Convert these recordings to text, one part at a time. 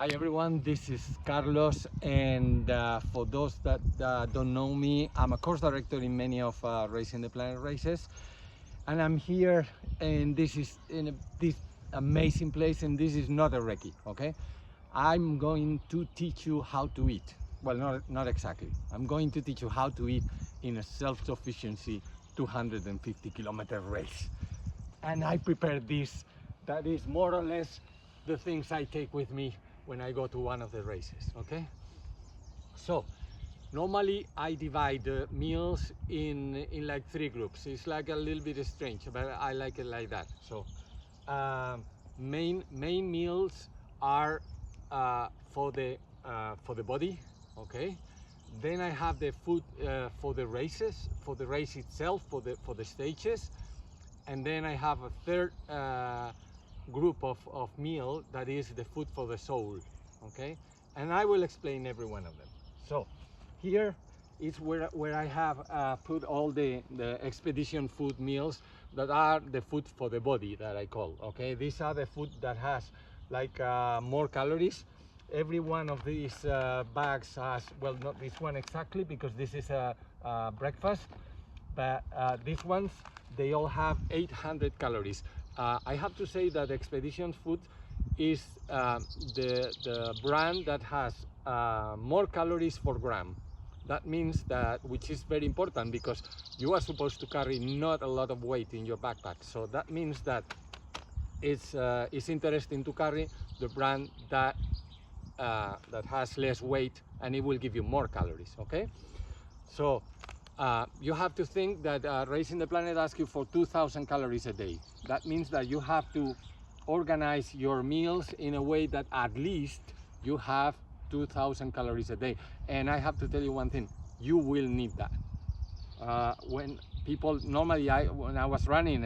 Hi everyone, this is Carlos, and for those that don't know me, I'm a course director in many of Racing the Planet races, and I'm here, and this is in this amazing place, and this is not a recce, okay? I'm going to teach you how to eat. Well, not exactly. I'm going to teach you how to eat in a self-sufficiency 250-kilometer race. And I prepared this. That is more or less the things I take with me when I go to one of the races, okay? So normally I divide the meals in like 3 groups. It's like a little bit strange, but I like it like that. So main meals are for the body, okay? Then I have the food for the races, for the race itself, for the stages. And then I have a third group of meal that is the food for the soul, okay? And I will explain every one of them. So here is where I have put all the expedition food meals that are the food for the body that I call, okay? These are the food that has like more calories. Every one of these bags has, well, not this one exactly because this is a breakfast, but these ones, they all have 800 calories. I have to say that Expedition Food is the brand that has more calories per gram. That means that, which is very important because you are supposed to carry not a lot of weight in your backpack. So that means that it's interesting to carry the brand that has less weight, and it will give you more calories, okay? So you have to think that Racing the Planet asks you for 2,000 calories a day. That means that you have to organize your meals in a way that at least you have 2,000 calories a day. And I have to tell you one thing, you will need that. When people, normally when I was running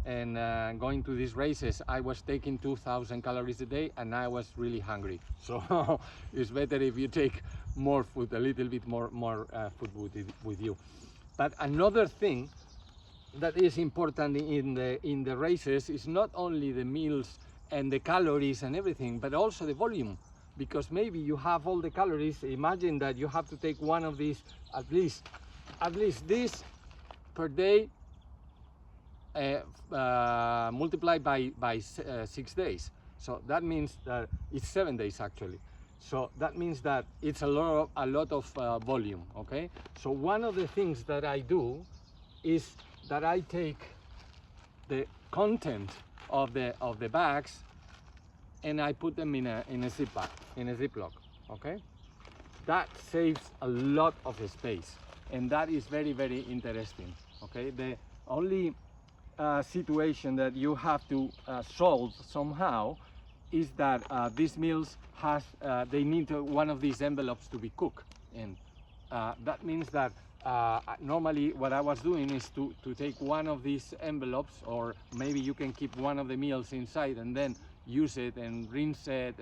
and going to these races, I was taking 2,000 calories a day and I was really hungry. So it's better if you take more food, a little bit more food with you. But another thing that is important in the races is not only the meals and the calories and everything, but also the volume. Because maybe you have all the calories. Imagine that you have to take one of these, at least this per day, multiplied by 6 days. So that means that it's 7 days actually. So that means that it's a lot of volume, okay? So one of the things that I do is that I take the content of the bags and I put them in a Ziploc, okay? That saves a lot of space, and that is very, very interesting, okay? The only situation that you have to solve somehow is that these meals they need one of these envelopes to be cooked, and that means that normally what I was doing is to take one of these envelopes, or maybe you can keep one of the meals inside and then use it and rinse it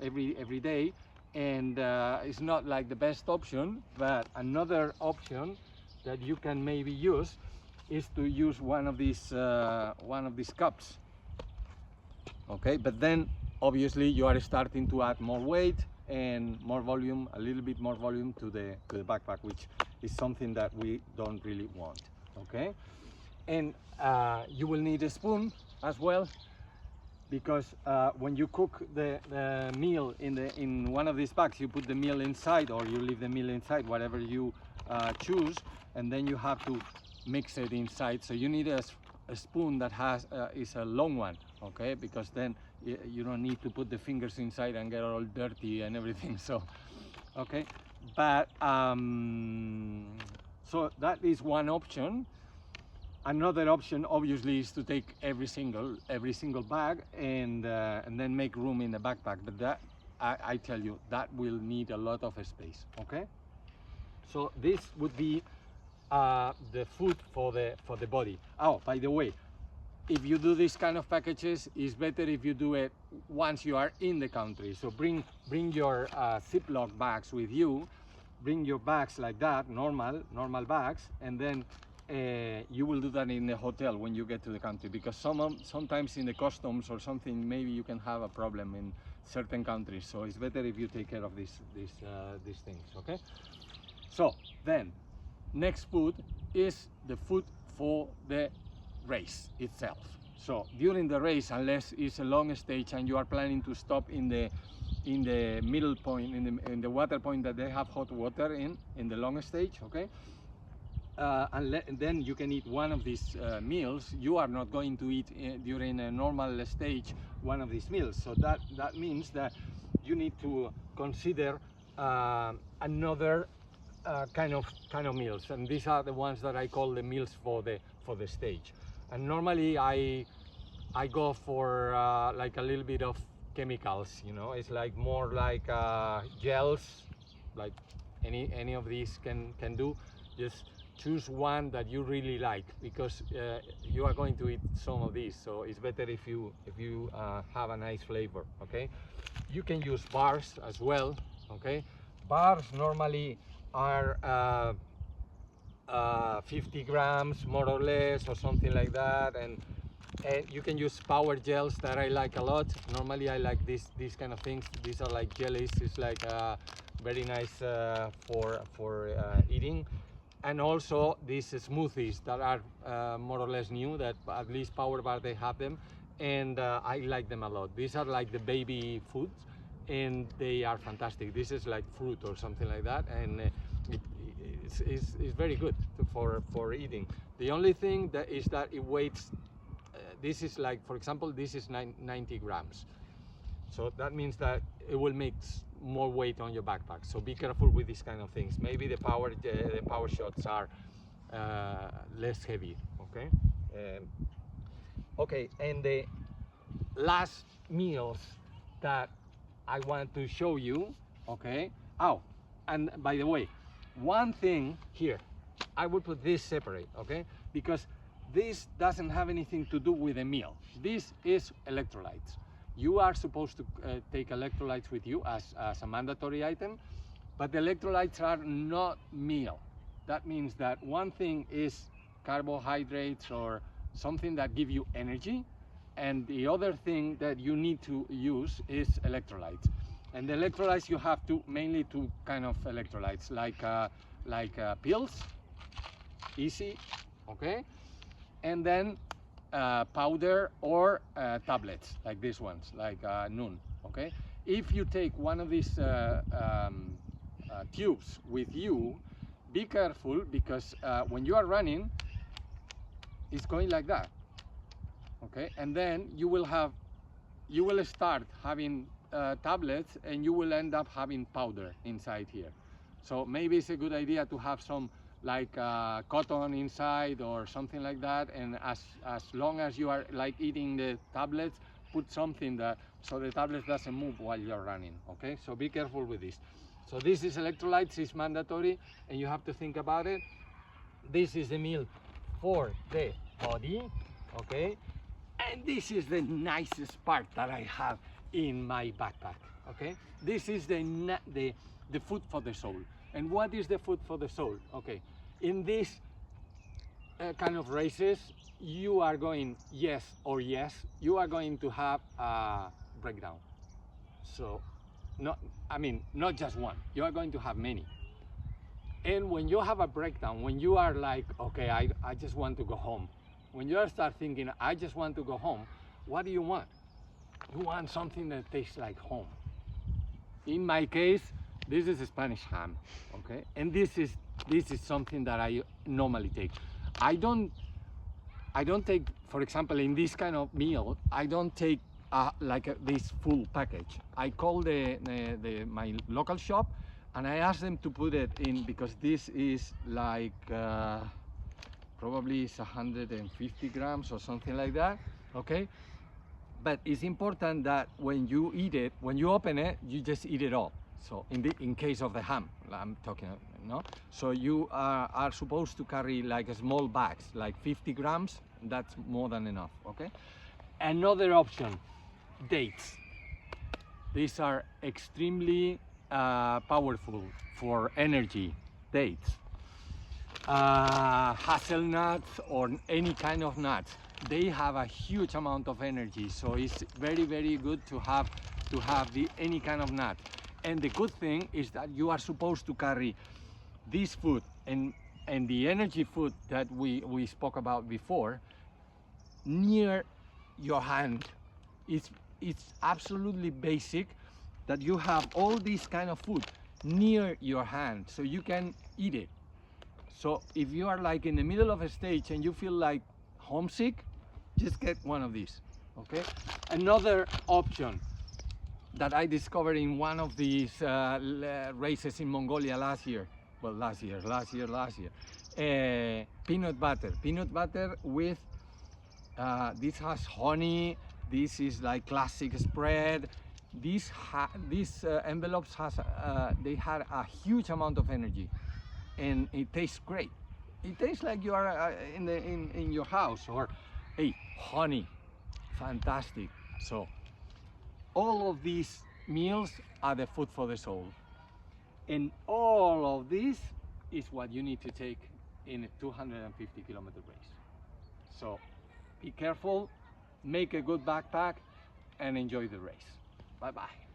every day, and it's not like the best option. But another option that you can maybe use is to use one of these cups, okay? But then obviously you are starting to add more weight and more volume, a little bit more volume to the backpack, which is something that we don't really want, okay? And you will need a spoon as well, because when you cook the meal in one of these bags, you put the meal inside or you leave the meal inside, whatever you choose, and then you have to mix it inside. So you need a spoon that is a long one, okay? Because then you don't need to put the fingers inside and get all dirty and everything. So okay, but so that is one option. Another option obviously is to take every single bag and then make room in the backpack, but that I tell you, that will need a lot of space, okay? So this would be the food for the body. Oh, by the way, if you do this kind of packages, it's better if you do it once you are in the country. So bring your Ziploc bags with you, bring your bags like that, normal bags, and then you will do that in the hotel when you get to the country, because sometimes in the customs or something, maybe you can have a problem in certain countries. So it's better if you take care of these things, okay? So then, next food is the food for the race itself. So during the race, unless it's a long stage and you are planning to stop in the middle point, in the water point that they have hot water in the long stage, okay? And then you can eat one of these meals. You are not going to eat during a normal stage one of these meals. So that means that you need to consider another kind of meals, and these are the ones that I call the meals for the stage. And normally I go for like a little bit of chemicals, you know. It's like more like gels, like any of these can do. Just choose one that you really like, because you are going to eat some of these, so it's better if you have a nice flavor, okay? You can use bars as well, okay? Bars normally are 50 grams more or less, or something like that, and you can use power gels that I like a lot. Normally I like these kind of things. These are like jellies. It's like very nice for eating. And also these smoothies that are more or less new, that at least Power Bar, they have them, and I like them a lot. These are like the baby foods, and they are fantastic. This is like fruit or something like that, and it's very good for eating. The only thing that is that it weighs, this is like, for example, this is 90 grams. So that means that it will make more weight on your backpack. So be careful with these kind of things. Maybe the power shots are less heavy. Okay. Okay. And the last meals that I want to show you. Okay. Oh, and by the way, one thing here, I will put this separate. Okay, because this doesn't have anything to do with a meal. This is electrolytes. You are supposed to take electrolytes with you as a mandatory item, but the electrolytes are not meal. That means that one thing is carbohydrates or something that give you energy, and the other thing that you need to use is electrolytes. And the electrolytes, you have mainly two kind of electrolytes, like pills, easy, okay, and then powder or tablets, like these ones, like Noon, okay? If you take one of these tubes with you, be careful, because when you are running, it's going like that, okay? And then you will start having tablets, and you will end up having powder inside here. So maybe it's a good idea to have some like cotton inside or something like that, and as long as you are like eating the tablets, put something so the tablet doesn't move while you're running, okay? So be careful with this. So this is electrolytes, is mandatory, and you have to think about it. This is the meal for the body, okay? And this is the nicest part that I have in my backpack, okay? This is the food for the soul. And what is the food for the soul? Okay, in this kind of races, you are going, you are going to have a breakdown. So, not just one, you are going to have many. And when you have a breakdown, when you are like, okay, I just want to go home. When you start thinking, I just want to go home, what do you want? You want something that tastes like home. In my case, this is a Spanish ham, okay? And this is something that I normally take. I don't take, for example, in this kind of meal, I don't take this full package. I call my local shop, and I ask them to put it in, because this is like probably it's 150 grams or something like that, okay? But it's important that when you eat it, when you open it, you just eat it all. So in case of the ham, I'm talking, no? So you are supposed to carry like small bags, like 50 grams, that's more than enough, okay? Another option, dates. These are extremely powerful for energy, dates. hazelnuts or any kind of nuts. They have a huge amount of energy, so it's very, very good to have any kind of nut. And the good thing is that you are supposed to carry this food and the energy food that we spoke about before near your hand. It's absolutely basic that you have all this kind of food near your hand so you can eat it. So if you are like in the middle of a stage and you feel like homesick, just get one of these, okay? Another option that I discovered in one of these races in Mongolia last year, peanut butter with, this has honey, this is like classic spread. These envelopes they had a huge amount of energy, and it tastes great. It tastes like you are in your house, or hey, honey, fantastic. So all of these meals are the food for the soul, and all of this is what you need to take in a 250-kilometer race. So be careful, make a good backpack, and enjoy the race. Bye bye.